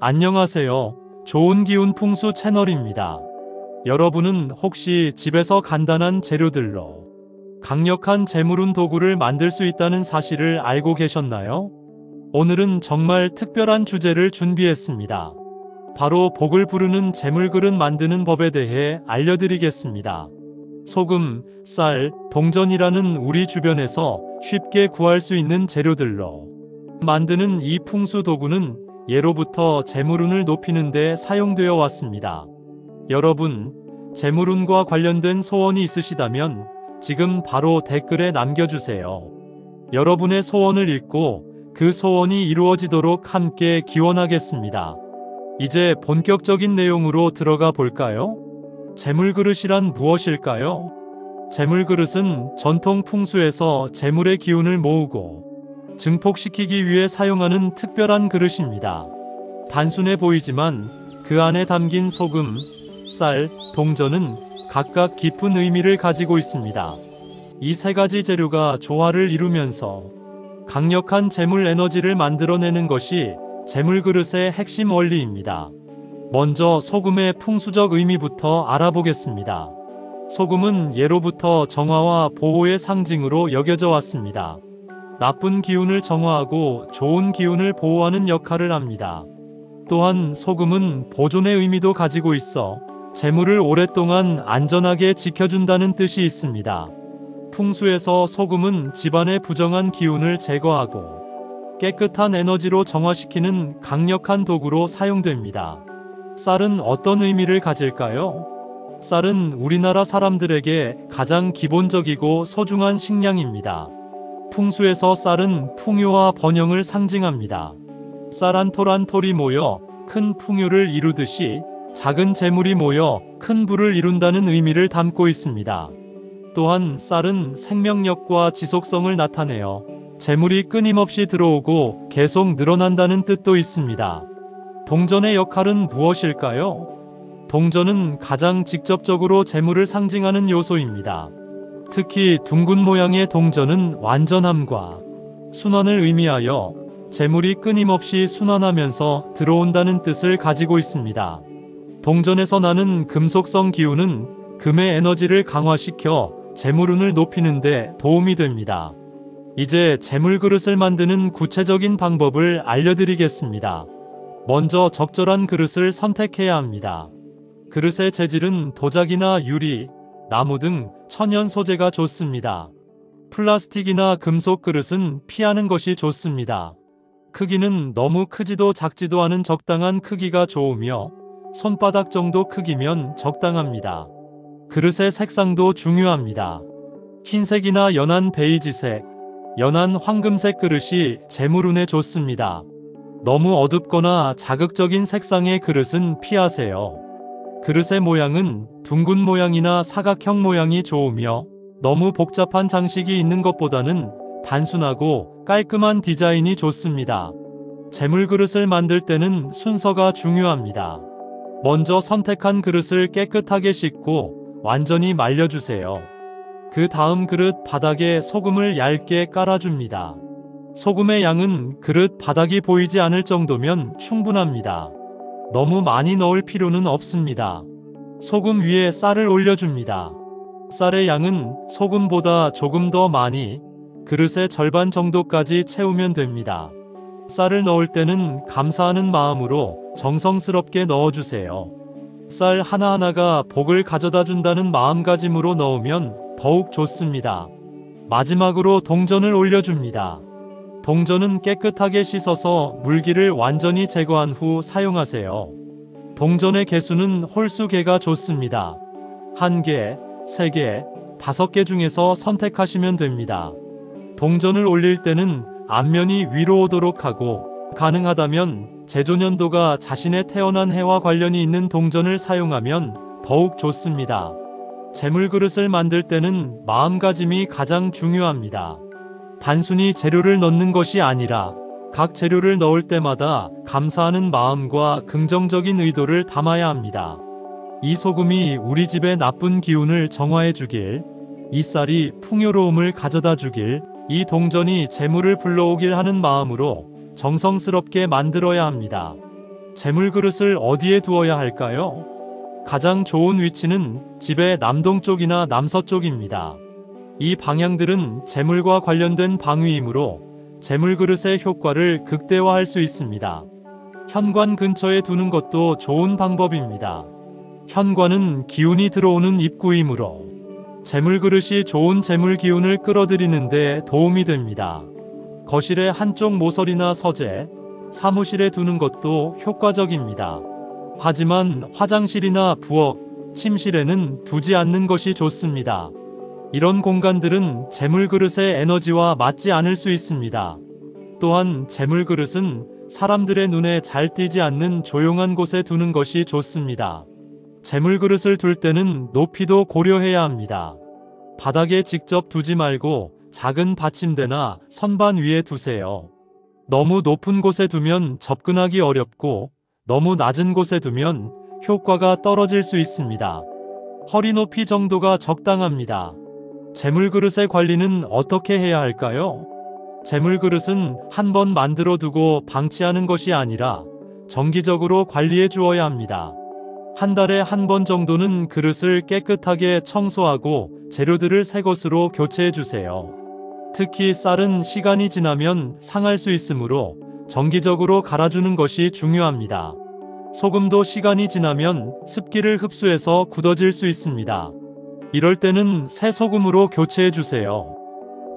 안녕하세요. 좋은 기운 풍수 채널입니다. 여러분은 혹시 집에서 간단한 재료들로 강력한 재물운 도구를 만들 수 있다는 사실을 알고 계셨나요? 오늘은 정말 특별한 주제를 준비했습니다. 바로 복을 부르는 재물그릇 만드는 법에 대해 알려드리겠습니다. 소금, 쌀, 동전이라는 우리 주변에서 쉽게 구할 수 있는 재료들로 만드는 이 풍수 도구는 예로부터 재물운을 높이는 데 사용되어 왔습니다. 여러분, 재물운과 관련된 소원이 있으시다면 지금 바로 댓글에 남겨주세요. 여러분의 소원을 읽고 그 소원이 이루어지도록 함께 기원하겠습니다. 이제 본격적인 내용으로 들어가 볼까요? 재물그릇이란 무엇일까요? 재물그릇은 전통 풍수에서 재물의 기운을 모으고 증폭시키기 위해 사용하는 특별한 그릇입니다. 단순해 보이지만 그 안에 담긴 소금, 쌀, 동전은 각각 깊은 의미를 가지고 있습니다. 이 세 가지 재료가 조화를 이루면서 강력한 재물 에너지를 만들어내는 것이 재물그릇의 핵심 원리입니다. 먼저 소금의 풍수적 의미부터 알아보겠습니다. 소금은 예로부터 정화와 보호의 상징으로 여겨져 왔습니다. 나쁜 기운을 정화하고 좋은 기운을 보호하는 역할을 합니다. 또한 소금은 보존의 의미도 가지고 있어 재물을 오랫동안 안전하게 지켜준다는 뜻이 있습니다. 풍수에서 소금은 집안의 부정한 기운을 제거하고 깨끗한 에너지로 정화시키는 강력한 도구로 사용됩니다. 쌀은 어떤 의미를 가질까요? 쌀은 우리나라 사람들에게 가장 기본적이고 소중한 식량입니다. 풍수에서 쌀은 풍요와 번영을 상징합니다. 쌀 한 톨 한 톨이 모여 큰 풍요를 이루듯이 작은 재물이 모여 큰 부를 이룬다는 의미를 담고 있습니다. 또한 쌀은 생명력과 지속성을 나타내어 재물이 끊임없이 들어오고 계속 늘어난다는 뜻도 있습니다. 동전의 역할은 무엇일까요? 동전은 가장 직접적으로 재물을 상징하는 요소입니다. 특히 둥근 모양의 동전은 완전함과 순환을 의미하여 재물이 끊임없이 순환하면서 들어온다는 뜻을 가지고 있습니다. 동전에서 나는 금속성 기운은 금의 에너지를 강화시켜 재물운을 높이는 데 도움이 됩니다. 이제 재물그릇을 만드는 구체적인 방법을 알려드리겠습니다. 먼저 적절한 그릇을 선택해야 합니다. 그릇의 재질은 도자기나 유리, 나무 등 천연 소재가 좋습니다. 플라스틱이나 금속 그릇은 피하는 것이 좋습니다. 크기는 너무 크지도 작지도 않은 적당한 크기가 좋으며 손바닥 정도 크기면 적당합니다. 그릇의 색상도 중요합니다. 흰색이나 연한 베이지색, 연한 황금색 그릇이 재물운에 좋습니다. 너무 어둡거나 자극적인 색상의 그릇은 피하세요. 그릇의 모양은 둥근 모양이나 사각형 모양이 좋으며 너무 복잡한 장식이 있는 것보다는 단순하고 깔끔한 디자인이 좋습니다. 재물그릇을 만들 때는 순서가 중요합니다. 먼저 선택한 그릇을 깨끗하게 씻고 완전히 말려주세요. 그 다음 그릇 바닥에 소금을 얇게 깔아줍니다. 소금의 양은 그릇 바닥이 보이지 않을 정도면 충분합니다. 너무 많이 넣을 필요는 없습니다. 소금 위에 쌀을 올려줍니다. 쌀의 양은 소금보다 조금 더 많이 그릇의 절반 정도까지 채우면 됩니다. 쌀을 넣을 때는 감사하는 마음으로 정성스럽게 넣어주세요. 쌀 하나하나가 복을 가져다 준다는 마음가짐으로 넣으면 더욱 좋습니다. 마지막으로 동전을 올려줍니다. 동전은 깨끗하게 씻어서 물기를 완전히 제거한 후 사용하세요. 동전의 개수는 홀수 개가 좋습니다. 1개, 3개, 5개 중에서 선택하시면 됩니다. 동전을 올릴 때는 앞면이 위로 오도록 하고 가능하다면 제조년도가 자신의 태어난 해와 관련이 있는 동전을 사용하면 더욱 좋습니다. 재물그릇을 만들 때는 마음가짐이 가장 중요합니다. 단순히 재료를 넣는 것이 아니라 각 재료를 넣을 때마다 감사하는 마음과 긍정적인 의도를 담아야 합니다. 이 소금이 우리 집의 나쁜 기운을 정화해 주길, 이 쌀이 풍요로움을 가져다 주길, 이 동전이 재물을 불러오길 하는 마음으로 정성스럽게 만들어야 합니다. 재물 그릇을 어디에 두어야 할까요? 가장 좋은 위치는 집의 남동쪽이나 남서쪽입니다. 이 방향들은 재물과 관련된 방위이므로 재물 그릇의 효과를 극대화할 수 있습니다. 현관 근처에 두는 것도 좋은 방법입니다. 현관은 기운이 들어오는 입구이므로 재물 그릇이 좋은 재물 기운을 끌어들이는 데 도움이 됩니다. 거실의 한쪽 모서리나 서재, 사무실에 두는 것도 효과적입니다. 하지만 화장실이나 부엌, 침실에는 두지 않는 것이 좋습니다. 이런 공간들은 재물 그릇의 에너지와 맞지 않을 수 있습니다. 또한 재물 그릇은 사람들의 눈에 잘 띄지 않는 조용한 곳에 두는 것이 좋습니다. 재물 그릇을 둘 때는 높이도 고려해야 합니다. 바닥에 직접 두지 말고 작은 받침대나 선반 위에 두세요. 너무 높은 곳에 두면 접근하기 어렵고 너무 낮은 곳에 두면 효과가 떨어질 수 있습니다. 허리 높이 정도가 적당합니다. 재물 그릇의 관리는 어떻게 해야 할까요? 재물 그릇은 한 번 만들어 두고 방치하는 것이 아니라 정기적으로 관리해 주어야 합니다. 한 달에 한 번 정도는 그릇을 깨끗하게 청소하고 재료들을 새 것으로 교체해 주세요. 특히 쌀은 시간이 지나면 상할 수 있으므로 정기적으로 갈아주는 것이 중요합니다. 소금도 시간이 지나면 습기를 흡수해서 굳어질 수 있습니다. 이럴 때는 새 소금으로 교체해 주세요.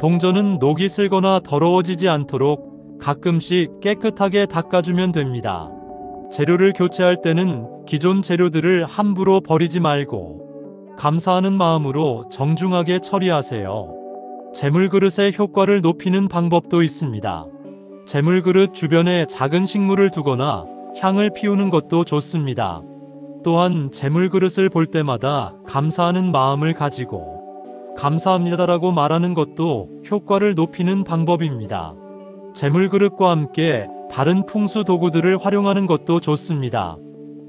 동전은 녹이 슬거나 더러워지지 않도록 가끔씩 깨끗하게 닦아주면 됩니다. 재료를 교체할 때는 기존 재료들을 함부로 버리지 말고 감사하는 마음으로 정중하게 처리하세요. 재물 그릇의 효과를 높이는 방법도 있습니다. 재물 그릇 주변에 작은 식물을 두거나 향을 피우는 것도 좋습니다. 또한 재물 그릇을 볼 때마다 감사하는 마음을 가지고 감사합니다라고 말하는 것도 효과를 높이는 방법입니다. 재물 그릇과 함께 다른 풍수 도구들을 활용하는 것도 좋습니다.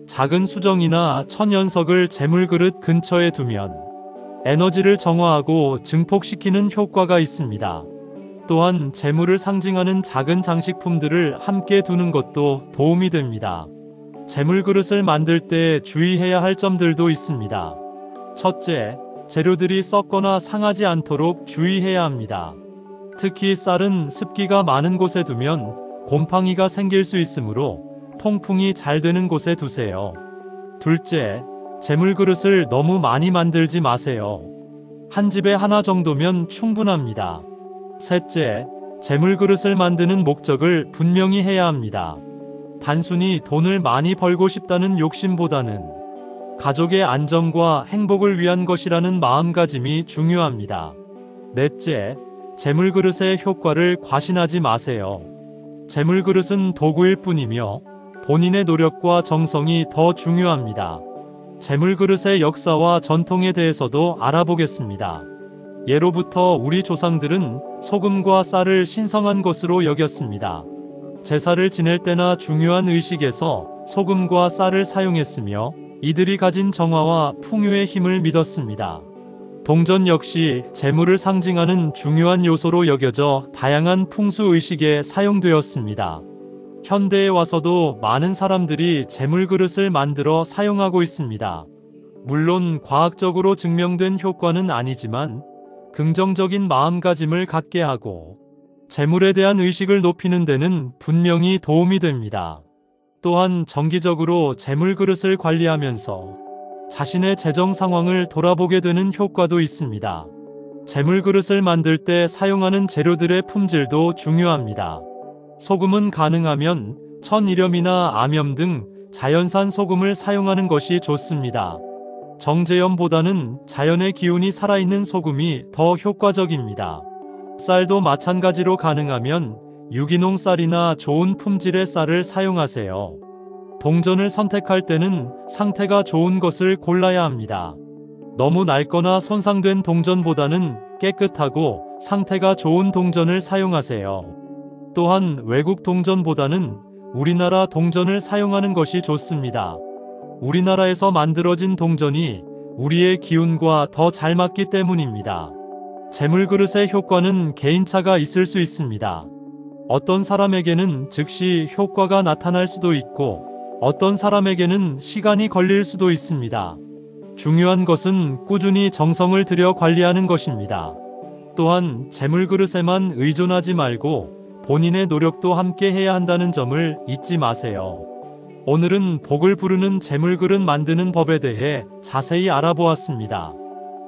작은 수정이나 천연석을 재물 그릇 근처에 두면 에너지를 정화하고 증폭시키는 효과가 있습니다. 또한 재물을 상징하는 작은 장식품들을 함께 두는 것도 도움이 됩니다. 재물 그릇을 만들 때 주의해야 할 점들도 있습니다. 첫째, 재료들이 썩거나 상하지 않도록 주의해야 합니다. 특히 쌀은 습기가 많은 곳에 두면 곰팡이가 생길 수 있으므로 통풍이 잘 되는 곳에 두세요. 둘째, 재물 그릇을 너무 많이 만들지 마세요. 한 집에 하나 정도면 충분합니다. 셋째, 재물 그릇을 만드는 목적을 분명히 해야 합니다. 단순히 돈을 많이 벌고 싶다는 욕심보다는 가족의 안정과 행복을 위한 것이라는 마음가짐이 중요합니다. 넷째, 재물 그릇의 효과를 과신하지 마세요. 재물 그릇은 도구일 뿐이며 본인의 노력과 정성이 더 중요합니다. 재물 그릇의 역사와 전통에 대해서도 알아보겠습니다. 예로부터 우리 조상들은 소금과 쌀을 신성한 것으로 여겼습니다. 제사를 지낼 때나 중요한 의식에서 소금과 쌀을 사용했으며 이들이 가진 정화와 풍요의 힘을 믿었습니다. 동전 역시 재물을 상징하는 중요한 요소로 여겨져 다양한 풍수 의식에 사용되었습니다. 현대에 와서도 많은 사람들이 재물 그릇을 만들어 사용하고 있습니다. 물론 과학적으로 증명된 효과는 아니지만 긍정적인 마음가짐을 갖게 하고 재물에 대한 의식을 높이는 데는 분명히 도움이 됩니다. 또한 정기적으로 재물 그릇을 관리하면서 자신의 재정 상황을 돌아보게 되는 효과도 있습니다. 재물 그릇을 만들 때 사용하는 재료들의 품질도 중요합니다. 소금은 가능하면 천일염이나 암염 등 자연산 소금을 사용하는 것이 좋습니다. 정제염보다는 자연의 기운이 살아있는 소금이 더 효과적입니다. 쌀도 마찬가지로 가능하면 유기농 쌀이나 좋은 품질의 쌀을 사용하세요. 동전을 선택할 때는 상태가 좋은 것을 골라야 합니다. 너무 낡거나 손상된 동전보다는 깨끗하고 상태가 좋은 동전을 사용하세요. 또한 외국 동전보다는 우리나라 동전을 사용하는 것이 좋습니다. 우리나라에서 만들어진 동전이 우리의 기운과 더 잘 맞기 때문입니다. 재물 그릇의 효과는 개인차가 있을 수 있습니다. 어떤 사람에게는 즉시 효과가 나타날 수도 있고 어떤 사람에게는 시간이 걸릴 수도 있습니다. 중요한 것은 꾸준히 정성을 들여 관리하는 것입니다. 또한 재물 그릇에만 의존하지 말고 본인의 노력도 함께 해야 한다는 점을 잊지 마세요. 오늘은 복을 부르는 재물 그릇 만드는 법에 대해 자세히 알아보았습니다.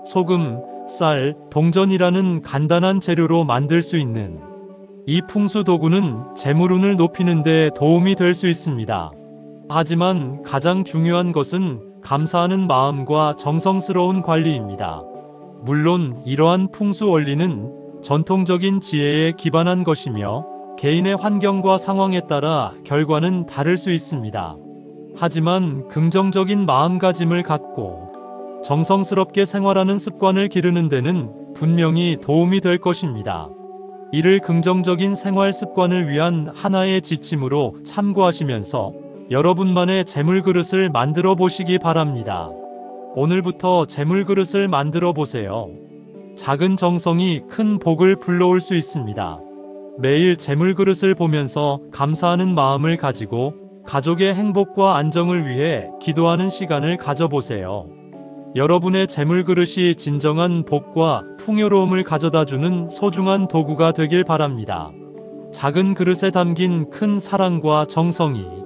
소금, 쌀, 동전이라는 간단한 재료로 만들 수 있는 이 풍수 도구는 재물운을 높이는 데 도움이 될 수 있습니다. 하지만 가장 중요한 것은 감사하는 마음과 정성스러운 관리입니다. 물론 이러한 풍수 원리는 전통적인 지혜에 기반한 것이며 개인의 환경과 상황에 따라 결과는 다를 수 있습니다. 하지만 긍정적인 마음가짐을 갖고 정성스럽게 생활하는 습관을 기르는 데는 분명히 도움이 될 것입니다. 이를 긍정적인 생활 습관을 위한 하나의 지침으로 참고하시면서 여러분만의 재물 그릇을 만들어 보시기 바랍니다. 오늘부터 재물 그릇을 만들어 보세요. 작은 정성이 큰 복을 불러올 수 있습니다. 매일 재물 그릇을 보면서 감사하는 마음을 가지고 가족의 행복과 안정을 위해 기도하는 시간을 가져보세요. 여러분의 재물 그릇이 진정한 복과 풍요로움을 가져다주는 소중한 도구가 되길 바랍니다. 작은 그릇에 담긴 큰 사랑과 정성이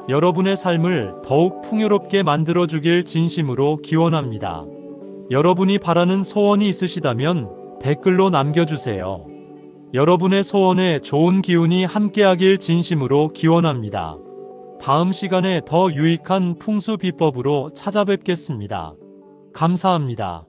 여러분의 삶을 더욱 풍요롭게 만들어주길 진심으로 기원합니다. 여러분이 바라는 소원이 있으시다면 댓글로 남겨주세요. 여러분의 소원에 좋은 기운이 함께하길 진심으로 기원합니다. 다음 시간에 더 유익한 풍수 비법으로 찾아뵙겠습니다. 감사합니다.